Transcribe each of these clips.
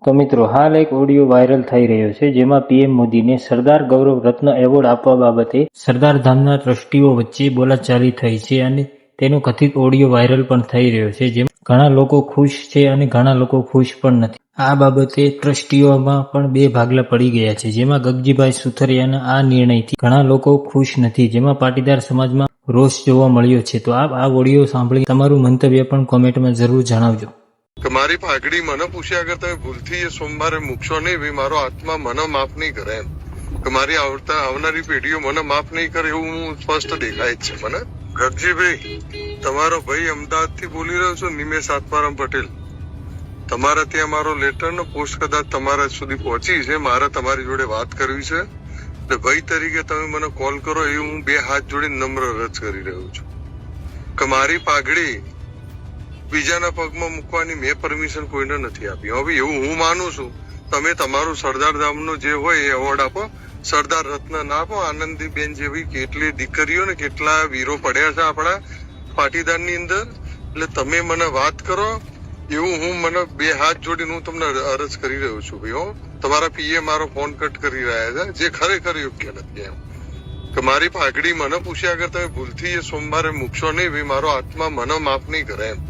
તો મિત્રો હાલ એક ઓડિયો વાયરલ થઈ રહ્યો છે જેમાં પીએમ મોદીને સરદાર ગૌરવ રત્ન એવોર્ડ આપવા બાબતે સરદાર ધામના ટ્રસ્ટીઓ વચ્ચે બોલાચાલી થઈ છે અને તેનો કથિત ઓડિયો વાયરલ પણ થઈ રહ્યો છે. જેમાં ઘણા લોકો ખુશ છે અને ઘણા લોકો ખુશ પણ નથી. આ બાબતે ટ્રસ્ટીઓમાં પણ બે ભાગલા પડી ગયા છે. જેમાં ગગજીભાઈ સુતરિયાના આ નિર્ણયથી ઘણા લોકો ખુશ નથી, જેમાં પાટીદાર સમાજમાં રોષ જોવા મળ્યો છે. તો આપ આ ઓડિયો સાંભળી તમારું મંતવ્ય પણ કોમેન્ટમાં જરૂર જણાવજો. કે મારી પાઘડી મને પૂછ્યા અગર તમે ભૂલથી એ સોમવારે મૂકશો નહીં, ભાઈ મારો આત્મા મને માફ નહીં કરે એમ, કે મારી આવનારી પેઢીઓ મને માફ નહીં કરે એવું હું સ્પષ્ટ દેખાય જ છે મને. ગગજીભાઈ, તમારો ભાઈ અમદાવાદ થી બોલી રહ્યો છું, નિમેશ આત્મારામ પટેલ. તમારા ત્યાં મારો લેટર નો પોસ્ટ કદાચ તમારા સુધી પહોંચી છે. મારે તમારી જોડે વાત કરવી છે એટલે ભાઈ તરીકે તમે મને કોલ કરો એ હું બે હાથ જોડીને નમ્ર અરજ કરી રહ્યો છું કે મારી પાઘડી બીજાના પગમાં મૂકવાની મેં પરમિશન કોઈને નથી આપી. હવે એવું હું માનું છું, તમે તમારું સરદાર ધામનો જે હોય એ એવોર્ડ આપો, સરદાર રત્ન ના આપો. આનંદીબેન જેવી કેટલી દીકરીઓ ને કેટલા વીરો પડ્યા છે આપણા પાટીદારની અંદર. એટલે તમે મને વાત કરો એવું હું મને બે હાથ જોડીને હું તમને અરજ કરી રહ્યો છું. ભાઈ તમારા પીએ મારો ફોન કટ કરી રહ્યા છે, જે ખરેખર યોગ્ય નથી એમ. કે મારી પાઘડી મને પૂછ્યા અગર તમે ભૂલથી એ સોમવારે મૂકશો નહીં, ભાઈ મારો આત્મા મને માફ નહીં કરે એમ,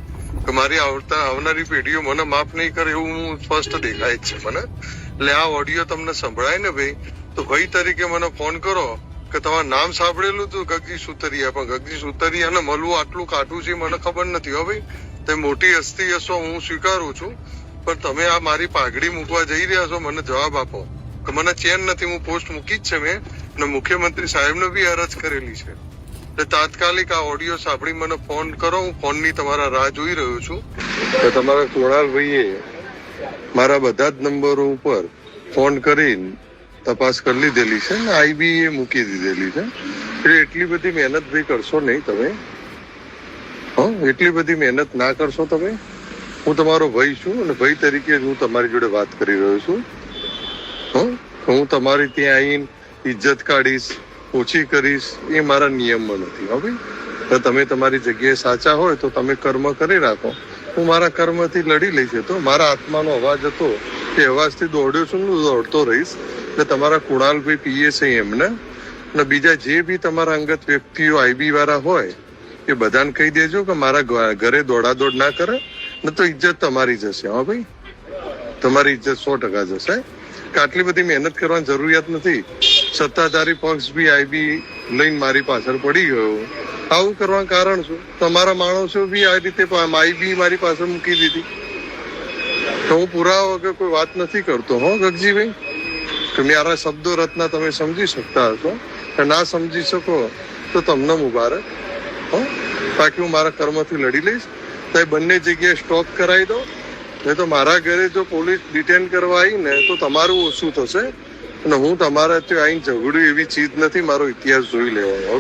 કે મારી આવનારી પેઢીઓ મને માફ નહીં કરે એવું હું સ્પષ્ટ દેખાય જ છે મને. એટલે આ ઓડિયો તમને સંભળાય ને ભાઈ, તો ભાઈ તરીકે મને ફોન કરો કે તમારું નામ સાંભળેલું હતું ગગજી સુતરિયા, પણ ગગજી સુતરિયાને મળવું આટલું કાઠું છે મને ખબર નથી. હો ભાઈ, તમે મોટી હસ્તી હશો હું સ્વીકારું છું, પણ તમે આ મારી પાઘડી મૂકવા જઈ રહ્યા છો, મને જવાબ આપો. કે મને ચેન નથી, હું પોસ્ટ મૂકી જ છે મેં, અને મુખ્યમંત્રી સાહેબને બી અરજ કરેલી છે. એટલે તાત્કાલિક આ ઓડિયો સાંભળી મને ફોન કરો, હું ફોનની તમારા રાહ જોઈ રહ્યો છું. તો તમારા કુણાલભાઈએ મારા બધા જ નંબરો ઉપર ફોન કરીને તપાસ કરી લીધેલી છે ને આઈબી એ મૂકી દીધેલી છે. એટલે એટલી બધી મહેનત ભાઈ કરશો નહીં તમે, એટલી બધી મહેનત ના કરશો તમે. હું તમારો ભાઈ છું અને ભાઈ તરીકે હું તમારી જોડે વાત કરી રહ્યો છું. હું તમારી ત્યાં આવીને ઇજ્જત કાઢીશ, ઓછી કરીશ, એ મારા નિયમમાં નથી. હવે તમે તમારી જગ્યાએ સાચા હોય તો તમે કર્મ કરી રાખો, હું મારા કર્મથી લડી લઈશ. તો મારા આત્માનો અવાજ હતો એ અવાજથી દોડ્યો છું, હું દોડતો રહીશ. એટલે તમારા કુણાલભાઈ પીએ છે એમને અને બીજા જે બી તમારા અંગત વ્યક્તિઓ આઈબી વાળા હોય એ બધાને કહી દેજો કે મારા ઘરે દોડાદોડ ના કરે, ને તો ઇજ્જત તમારી જશે. હા ભાઈ, તમારી ઇજ્જત 100% જશે. કે આટલી બધી મહેનત કરવાની જરૂરિયાત નથી. સત્તાધારી પક્ષ બી આઈબી લઈને મારી પાછળ પડી ગયો. આવું કરવાનું કારણ શું? તમારા માણસો બી આ રીતે આઈબી મારી પાછળ મૂકી દીધી. તો હું પુરાવા વગર કોઈ વાત નથી કરતો. ગગજીભાઈ, કે મારા શબ્દો રત્ના તમે સમજી શકતા હશો, કે ના સમજી શકો તો તમને મુબારક. બાકી હું મારા કર્મથી લડી લઈશ. તો એ બંને જગ્યાએ સ્ટોપ કરાવી દો, નહીં તો મારા ઘરે જો પોલીસ ડિટેન કરવા આવી ને તો તમારું ઓછું થશે. અને હું તમારા ત્યાં આવીને ઝઘડું એવી ચીજ નથી, મારો ઇતિહાસ જોઈ લેવાનો.